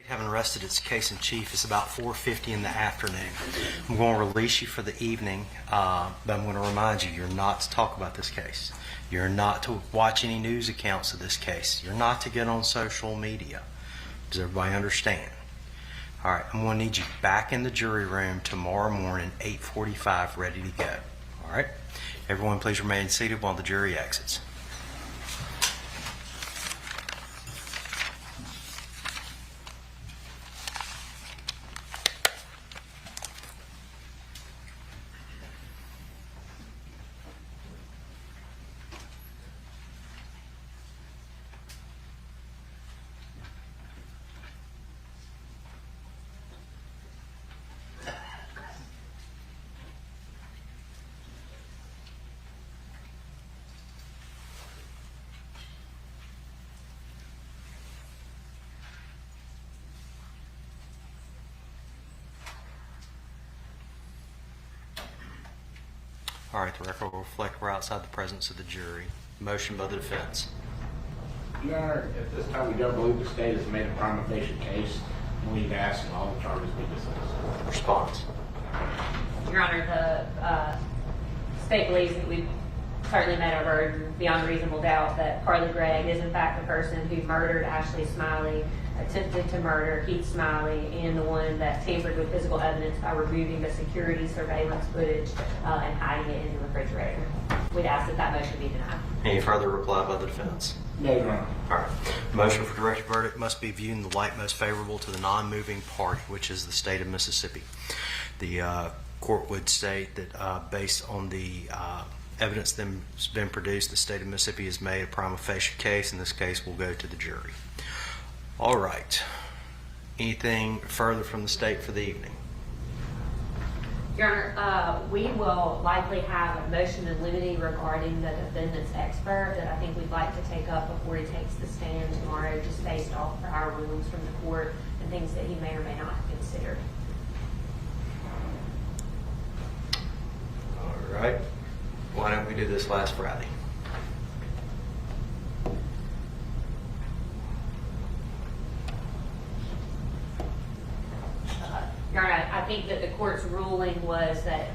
Having arrested its case in chief, it's about 4:50 in the afternoon. I'm going to release you for the evening, but I'm going to remind you, you're not to talk about this case. You're not to watch any news accounts of this case. You're not to get on social media. Does everybody understand? All right, I'm going to need you back in the jury room tomorrow morning, 8:45, ready to go. All right? Everyone, please remain seated while the jury exits. All right, the record will reflect we're outside the presence of the jury. Motion by the defense. Your Honor, at this time, we don't believe the state has made a prima facie case, and we need to ask that all the charges be dismissed. Response. Your Honor, the state believes that we've certainly met our burden beyond reasonable doubt that Carly Gregg is in fact the person who murdered Ashley Smiley, attempted to murder Keith Smiley, and the one that tampered with physical evidence by removing the security surveillance footage and hiding it in the refrigerator. We'd ask that that motion be denied. Any further reply by the defense? No, Your Honor. All right. Motion for directed verdict must be viewed in the light most favorable to the non-moving party, which is the state of Mississippi. The court would state that based on the evidence that's been produced, the state of Mississippi has made a prima facie case, and this case will go to the jury. All right. Anything further from the state for the evening? Your Honor, we will likely have a motion in limine regarding the defendant's expert that I think we'd like to take up before he takes the stand tomorrow, just based off our rulings from the court and things that he may or may not have considered. All right. Why don't we do this last Friday? Your Honor, I think that the court's ruling was that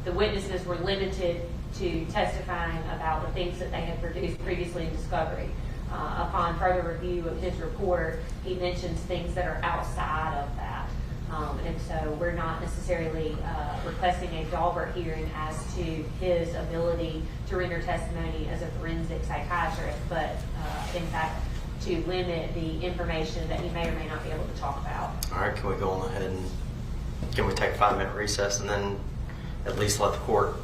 the witnesses were limited to testifying about the things that they had produced previously in discovery. Upon further review of his report, he mentions things that are outside of that. And so we're not necessarily requesting a Daubert hearing as to his ability to render testimony as a forensic psychiatrist, but in fact, to limit the information that he may or may not be able to talk about. All right, can we go on ahead and can we take a 5-minute recess and then at least let the court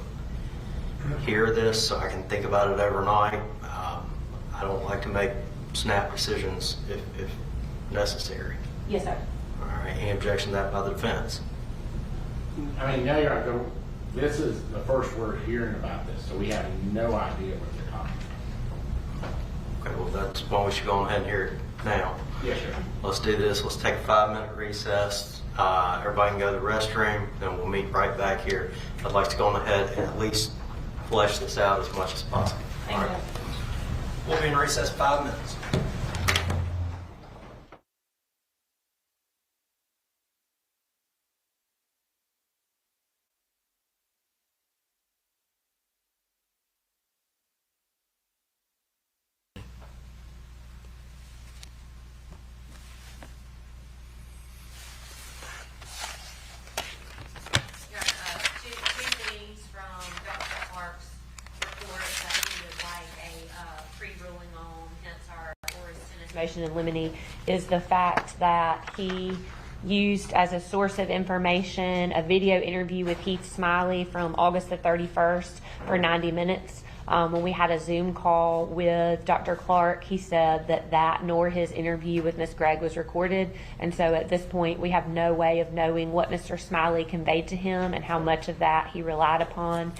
hear this so I can think about it overnight? I don't like to make snap decisions if necessary. Yes, sir. All right, any objection to that by the defense? I mean, no, Your Honor, this is the first we're hearing about this, so we have no idea what they're talking about. Okay, well, that's why we should go on ahead and hear it now. Yes, sir. Let's do this. Let's take a 5-minute recess. Everybody can go to the restroom, then we'll meet right back here. I'd like to go on ahead and at least flesh this out as much as possible. Thank you. We'll be in recess 5 minutes. Motion in limine is the fact that he used as a source of information a video interview with Keith Smiley from August the 31st for 90 minutes. When we had a Zoom call with Dr. Clark, he said that nor his interview with Ms. Gregg was recorded. And so at this point, we have no way of knowing what Mr. Smiley conveyed to him and how much of that he relied upon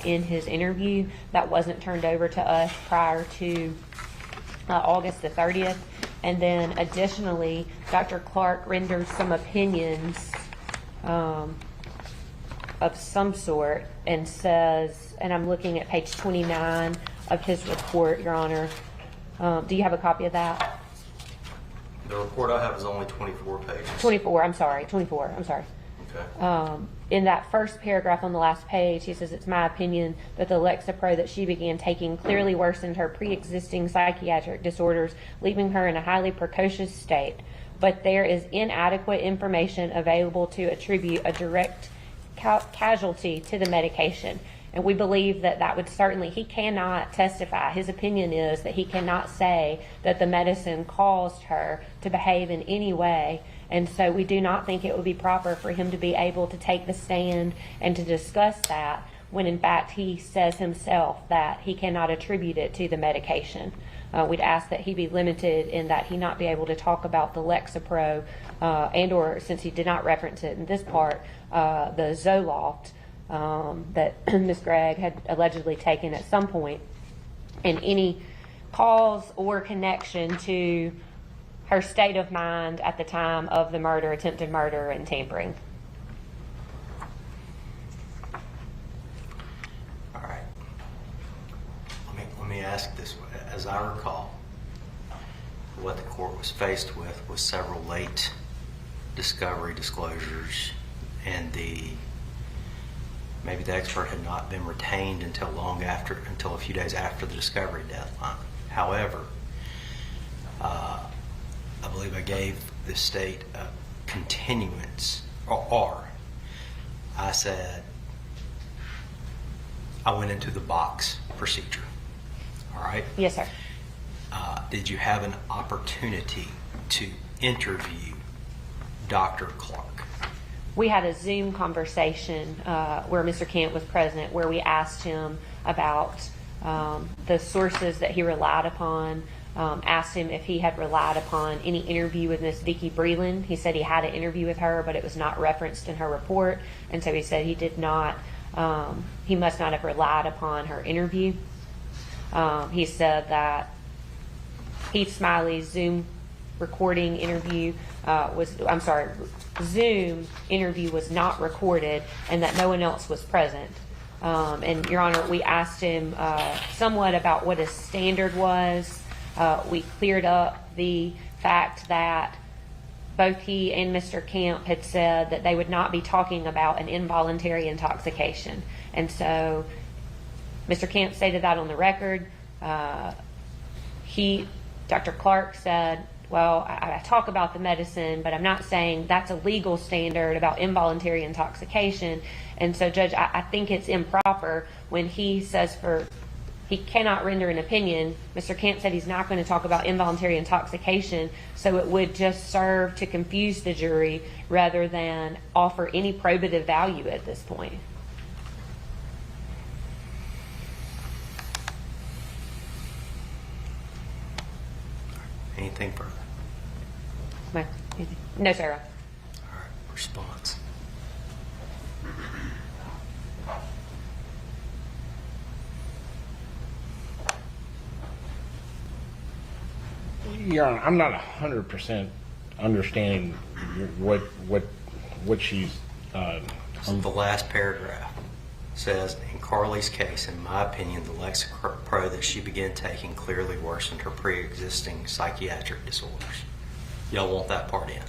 in his interview. That wasn't turned over to us prior to August the 30th. And then additionally, Dr. Clark rendered some opinions of some sort and says, and I'm looking at page 29 of his report, Your Honor. Do you have a copy of that? The The report I have is only 24 pages. 24, I'm sorry. Okay. In that first paragraph on the last page, he says, it's my opinion that the Lexapro that she began taking clearly worsened her pre-existing psychiatric disorders, leaving her in a highly precocious state. But there is inadequate information available to attribute a direct casualty to the medication. And we believe that that would certainly, he cannot testify. His opinion is that he cannot say that the medicine caused her to behave in any way. And so we do not think it would be proper for him to be able to take the stand and to discuss that when in fact he says himself that he cannot attribute it to the medication. We'd ask that he be limited in that he not be able to talk about the Lexapro and or, since he did not reference it in this part, the Zoloft that Ms. Gregg had allegedly taken at some point, and any cause or connection to her state of mind at the time of the murder, attempted murder, and tampering. All right. Let me ask this way. As I recall, what the court was faced with was several late discovery disclosures, and maybe the expert had not been retained until a few days after the discovery deadline. However, I believe I gave the state a continuance, or I said I went into the box procedure. All right? Yes, sir. Did you have an opportunity to interview Dr. Clark? We had a Zoom conversation where Mr. Kent was present, where we asked him about the sources that he relied upon, asked him if he had relied upon any interview with Miss Vicki Breland. He said he had an interview with her, but it was not referenced in her report, and so he said he did not, he must not have relied upon her interview. He said that Heath Smiley's Zoom recording interview Zoom interview was not recorded, and that no one else was present. And Your Honor, we asked him somewhat about what his standard was. We cleared up the fact that both he and Mr. Camp had said that they would not be talking about an involuntary intoxication. And so Mr. Camp stated that on the record. Dr. Clark said, well, I talk about the medicine, but I'm not saying that's a legal standard about involuntary intoxication. And so, Judge, I think it's improper when he says he cannot render an opinion. Mr. Camp said he's not going to talk about involuntary intoxication, so it would just serve to confuse the jury rather than offer any probative value at this point. Anything further? No, sir. All right, response. Your Honor, I'm not 100% understanding what she's. The last paragraph says, in Carly's case, in my opinion, the Lexapro that she began taking clearly worsened her pre-existing psychiatric disorders. Y'all want that part in?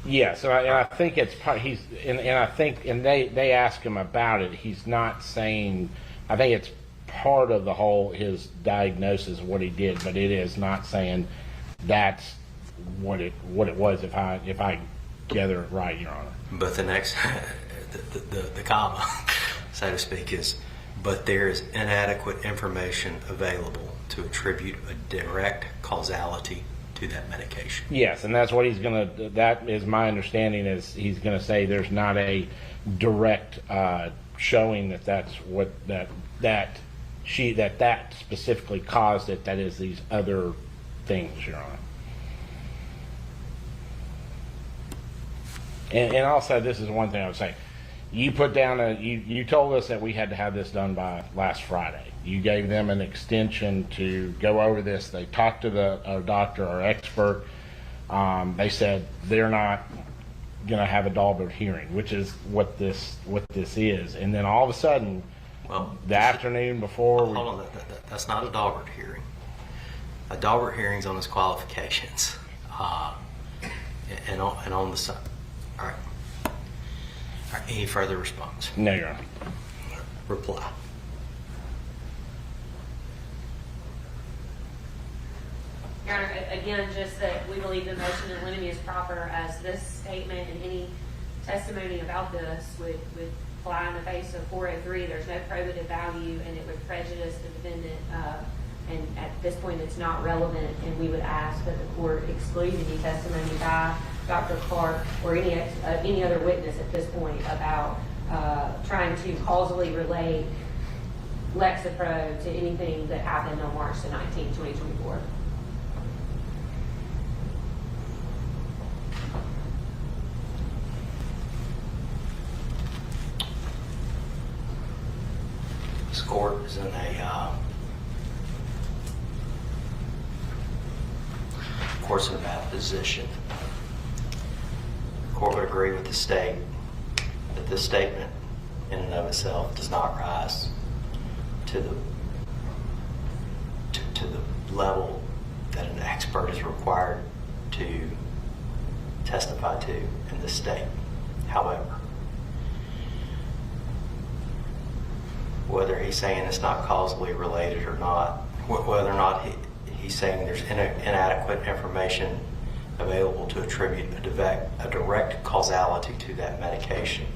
Yeah, so I think it's part. They ask him about it. He's not saying. I think it's part of the whole his diagnosis of what he did, but it is not saying that's what it was. If I gather it right, Your Honor. But the next, the comma, so to speak, is, but there is inadequate information available to attribute a direct causality to that medication. Yes, and that's what he's going to, that is my understanding, is he's going to say there's not a direct showing that that's what, that specifically caused it, that is these other things, Your Honor. And also, this is one thing I would say. You put down you told us that we had to have this done by last Friday. You gave them an extension to go over this. They talked to the doctor or expert. They said they're not going to have a Daubert hearing, which is what this is. And then all of a sudden, the afternoon before, hold on, that's not a Daubert hearing. A Daubert hearing's on his qualifications. And on the side. All right. All right. Any further response? No, Your Honor. Reply. Your Honor, again, just that we believe the motion in limine is proper, as this statement and any testimony about this would fly in the face of 403. There's no probative value, and it would prejudice the defendant. And at this point, it's not relevant, and we would ask that the court exclude any testimony by Dr. Clark or any other witness at this point about trying to causally relate Lexapro to anything that happened on March the 19th, 2024. This court is in a bad position. The court would agree with the state that this statement in and of itself does not rise to the level that an expert is required to testify to in this state. However, whether he's saying it's not causally related or not, whether or not he's saying there's inadequate information available to attribute a direct causality to that medication.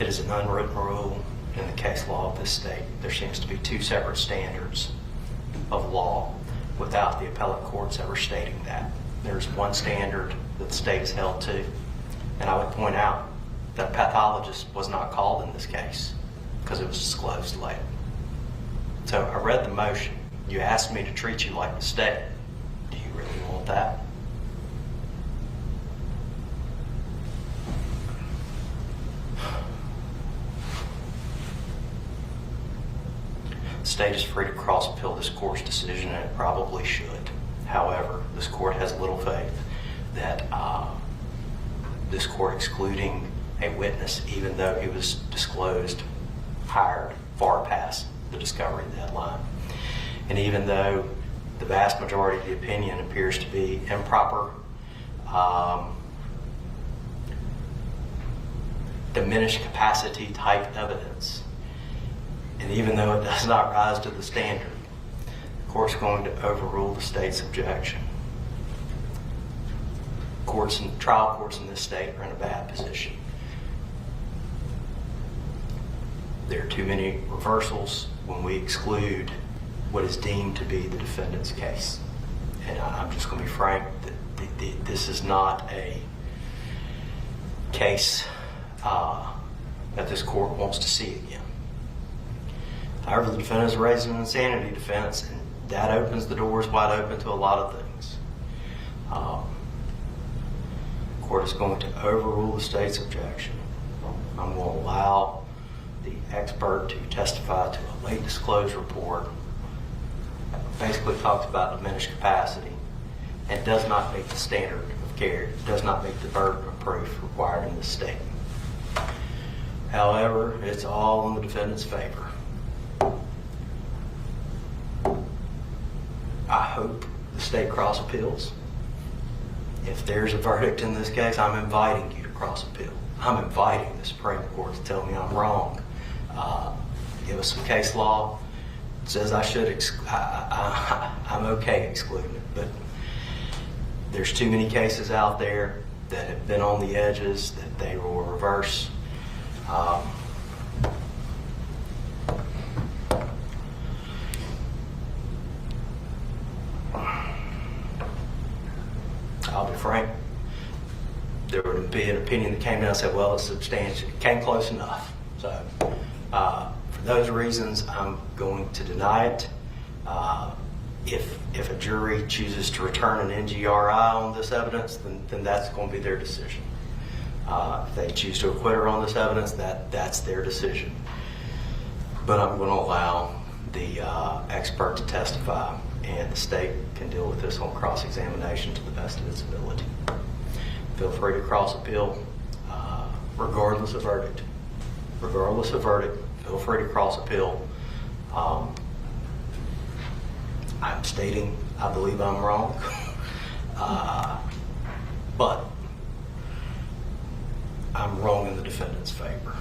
It is an unwritten rule in the case law of this state. There seems to be two separate standards of law without the appellate courts ever stating that. There's one standard that the state is held to, and I would point out that a pathologist was not called in this case because it was disclosed later. So I read the motion. You asked me to treat you like the state. Do you really want that? The state is free to cross-appeal this court's decision, and it probably should. However, this court has little faith that this court excluding a witness, even though he was disclosed, hired far past the discovery deadline, and even though the vast majority of the opinion appears to be improper, diminished capacity type evidence, and even though it does not rise to the standard, the court's going to overrule the state's objection. Trial courts in this state are in a bad position. There are too many reversals when we exclude what is deemed to be the defendant's case. And I'm just going to be frank, that this is not a case that this court wants to see again. However, the defendant is raising an insanity defense, and that opens the doors wide open to a lot of things. The court is going to overrule the state's objection. I'm going to allow the expert to testify to a late disclosed report that basically talks about diminished capacity and does not meet the standard of care, does not meet the burden of proof required in the state. However, it's all in the defendant's favor. I hope the state cross appeals. If there's a verdict in this case, I'm inviting you to cross appeal. I'm inviting the Supreme Court to tell me I'm wrong. Give us some case law that says I should. I'm okay excluding it, but there's too many cases out there that have been on the edges that they will reverse. I'll be frank, there would be an opinion that came down and said, well, it's substantial, it came close enough. So for those reasons, I'm going to deny it. If a jury chooses to return an NGRI on this evidence, then that's going to be their decision. If they choose to acquit her on this evidence, that's their decision. But I'm going to allow the expert to testify, and the state can deal with this on cross-examination to the best of its ability. Feel free to cross appeal, regardless of verdict. Regardless of verdict, feel free to cross appeal. I'm stating I believe I'm wrong, but I'm wrong in the defendant's favor.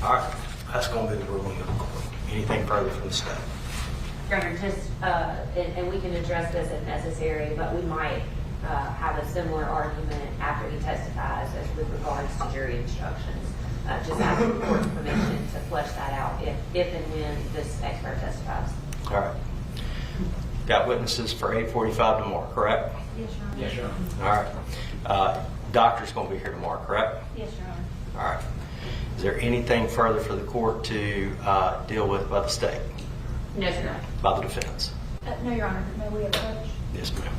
All right, that's going to be the ruling of the court. Anything further from the state? Your Honor, just, and we can address this if necessary, but we might have a similar argument after he testifies as with regards to jury instructions. Just asking the court's permission to flesh that out if and when this expert testifies. All right. Got witnesses for 8:45 tomorrow, correct? Yes, Your Honor. Yes, Your Honor. All right. Doctor's going to be here tomorrow, correct? Yes, Your Honor. All right. Is there anything further for the court to deal with by the state, No, Your Honor. by the defense? No, Your Honor. May we approach? Yes, ma'am.